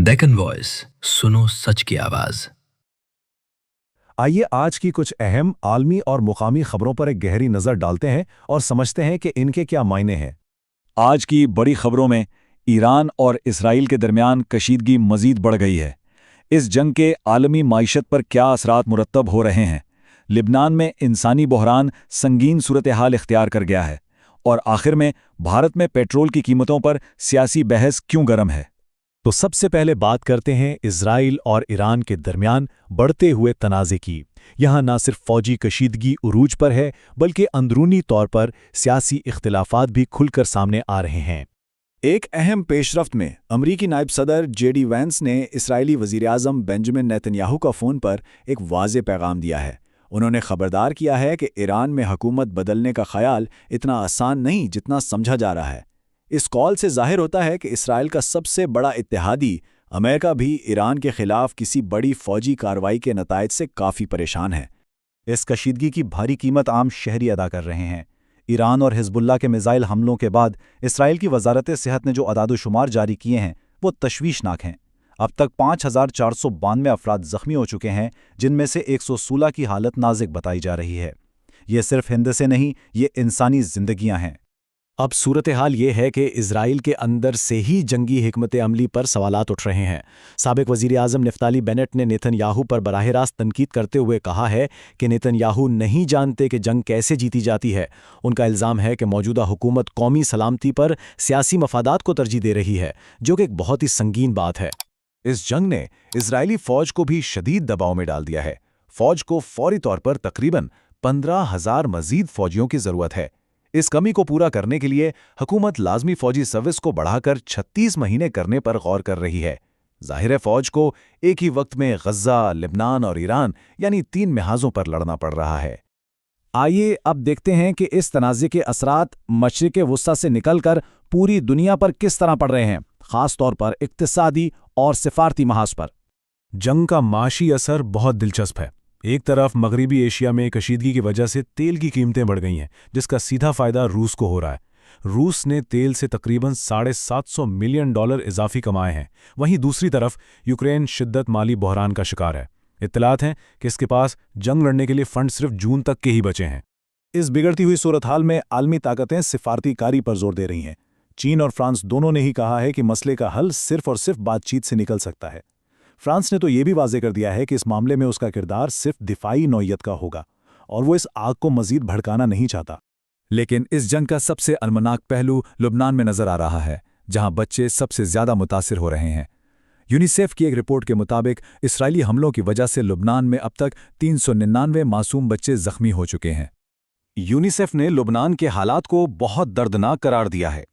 Deccan voice, सुनो सच की आवाज। आइए आज की कुछ अहम आलमी और मुकामी खबरों पर एक गहरी नज़र डालते हैं और समझते हैं कि इनके क्या मायने हैं। आज की बड़ी खबरों में ईरान और इसराइल के दरमियान कशीदगी मज़ीद बढ़ गई है। इस जंग के आलमी माइशत पर क्या असरात मुरतब हो रहे हैं। लिबनान में इंसानी बहरान संगीन सूरत हाल इख्तियार कर गया है। और आखिर में भारत में पेट्रोल की कीमतों पर सियासी बहस क्यों गर्म है। तो सबसे पहले बात करते हैं इजराइल और ईरान के दरमियान बढ़ते हुए तनाज़े की। यहाँ न सिर्फ फौजी कशीदगी उरूज पर है, बल्कि अंदरूनी तौर पर सियासी इख्तिलाफात भी खुलकर सामने आ रहे हैं। एक अहम पेशरफ्त में अमरीकी नायब सदर जेडी वैंस ने इस्राएली वज़ीर-ए-आज़म बेंजामिन नेतन्याहू का फ़ोन पर एक वाज़े पैगाम दिया है। उन्होंने खबरदार किया है कि ईरान में हुकूमत बदलने का ख्याल इतना आसान नहीं जितना समझा जा रहा है। इस कॉल से जाहिर होता है कि इसराइल का सबसे बड़ा इत्तेहादी अमेरिका भी ईरान के खिलाफ किसी बड़ी फौजी कार्रवाई के नतायज से काफ़ी परेशान है। इस कशीदगी की भारी कीमत आम शहरी अदा कर रहे हैं। ईरान और हिजबुल्लाह के मिसाइल हमलों के बाद इसराइल की वजारत सेहत ने जो अदाद-ओ-शुमार जारी किए हैं वो तशवीशनाक हैं। अब तक 5,492 अफराद जख्मी हो चुके हैं, जिनमें से 116 की हालत नाजुक बताई जा रही है। ये सिर्फ हिंद से नहीं, ये इंसानी जिंदगियां हैं। अब सूरत हाल ये है कि इजराइल के अंदर से ही जंगी हिकमत अमली पर सवालात उठ रहे हैं। साबिक वज़ीर-ए-आज़म नफ्ताली बेनेट ने नेतन्याहू पर बराह रास्त तनकीद करते हुए कहा है कि नेतन्याहू नहीं जानते कि जंग कैसे जीती जाती है। उनका इल्ज़ाम है कि मौजूदा हुकूमत कौमी सलामती पर सियासी मफादात को तरजीह दे रही है, जो कि एक बहुत ही संगीन बात है। इस जंग ने इजरायली फ़ौज को भी शदीद दबाव में डाल दिया है। फ़ौज को फौरी तौर पर तकरीबन 15,000 मज़ीद फ़ौजियों की ज़रूरत है। इस कमी को पूरा करने के लिए हुकूमत लाजमी फौजी सर्विस को बढ़ाकर 36 महीने करने पर गौर कर रही है। जाहिर है फौज को एक ही वक्त में गज़ा, लिबनान और ईरान यानी 3 मिहाजों पर लड़ना पड़ रहा है। आइए अब देखते हैं कि इस तनाज़े के असरात मशरिक़ वुस्ता से निकलकर पूरी दुनिया पर किस तरह पड़ रहे हैं, ख़ास तौर पर इक़्तिसादी और सिफारती महाज पर। जंग का माशी असर बहुत दिलचस्प है। एक तरफ मगरबी एशिया में कशीदगी की वजह से तेल की कीमतें बढ़ गई हैं, जिसका सीधा फ़ायदा रूस को हो रहा है। रूस ने तेल से तकरीबन $750 मिलियन इजाफी कमाए हैं। वहीं दूसरी तरफ यूक्रेन शिद्दत माली बहरान का शिकार है। इत्तलात हैं कि इसके पास जंग लड़ने के लिए फंड सिर्फ जून तक के ही बचे हैं। इस बिगड़ती हुई सूरत हाल में आलमी ताकतें सिफारती कारी पर जोर दे रही हैं। चीन और फ्रांस दोनों ने ही कहा है कि मसले का हल सिर्फ और सिर्फ बातचीत से निकल सकता है। फ्रांस ने तो ये भी वाजे कर दिया है कि इस मामले में उसका किरदार सिर्फ दिफाई नौयत का होगा और वो इस आग को मजीद भड़काना नहीं चाहता। लेकिन इस जंग का सबसे अलमनाक पहलू लुबनान में नजर आ रहा है, जहां बच्चे सबसे ज्यादा मुतासिर हो रहे हैं। यूनिसेफ की एक रिपोर्ट के मुताबिक इसराइली हमलों की वजह से लुबनान में अब तक 399 मासूम बच्चे जख्मी हो चुके हैं। यूनिसेफ ने लुबनान के हालात को बहुत दर्दनाक करार दिया है।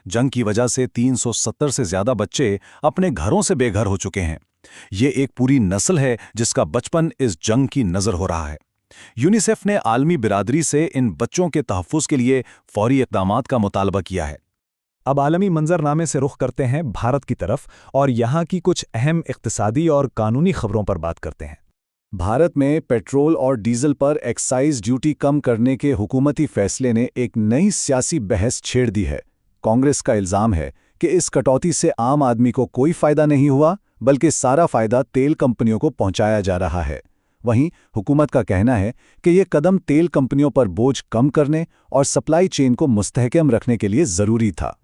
जंग की वजह से 370 से ज्यादा बच्चे अपने घरों से बेघर हो चुके हैं। ये एक पूरी नस्ल है जिसका बचपन इस जंग की नजर हो रहा है। यूनिसेफ ने आलमी बिरादरी से इन बच्चों के तहफ़्फ़ुज़ के लिए फौरी इक़दामात का मुतालबा किया है। अब आलमी मंजरनामे से रुख करते हैं भारत की तरफ और यहाँ की कुछ अहम इक़्तिसादी और कानूनी खबरों पर बात करते हैं। भारत में पेट्रोल और डीजल पर एक्साइज ड्यूटी कम करने के हुकूमती फैसले ने एक नई सियासी बहस छेड़ दी है। कांग्रेस का इल्ज़ाम है कि इस कटौती से आम आदमी को कोई फ़ायदा नहीं हुआ, बल्कि सारा फ़ायदा तेल कंपनियों को पहुंचाया जा रहा है। वहीं हुकूमत का कहना है कि ये कदम तेल कंपनियों पर बोझ कम करने और सप्लाई चेन को मुस्तहकम रखने के लिए ज़रूरी था।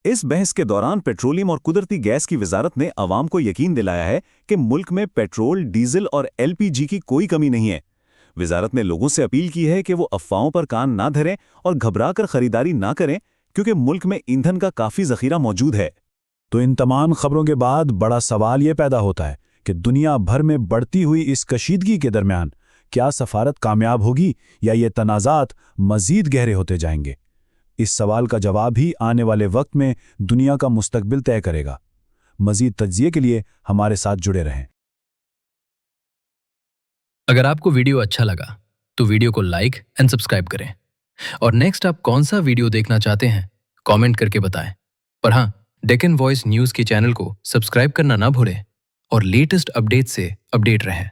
इस बहस के दौरान पेट्रोलियम और कुदरती गैस की वजारत ने अवाम को यकीन दिलाया है कि मुल्क में पेट्रोल, डीजल और LPG की कोई कमी नहीं है। वजारत ने लोगों से अपील की है कि वो अफवाहों पर कान ना धरें और घबराकर खरीदारी ना करें, क्योंकि मुल्क में ईंधन का काफ़ी ज़ख़ीरा मौजूद है। तो इन तमाम खबरों के बाद बड़ा सवाल ये पैदा होता है कि दुनिया भर में बढ़ती हुई इस कशीदगी के दरमियान क्या सफारत कामयाब होगी या ये तनाज़ात मज़ीद गहरे होते जाएंगे। इस सवाल का जवाब ही आने वाले वक्त में दुनिया का मुस्तकबिल तय करेगा। मज़ीद तज्ज़िये के लिए हमारे साथ जुड़े रहें। अगर आपको वीडियो अच्छा लगा तो वीडियो को लाइक एंड सब्सक्राइब करें, और नेक्स्ट आप कौन सा वीडियो देखना चाहते हैं कमेंट करके बताएं। और हाँ, डेक्कन वॉइस न्यूज़ के चैनल को सब्सक्राइब करना ना भूलें और लेटेस्ट अपडेट से अपडेट रहें।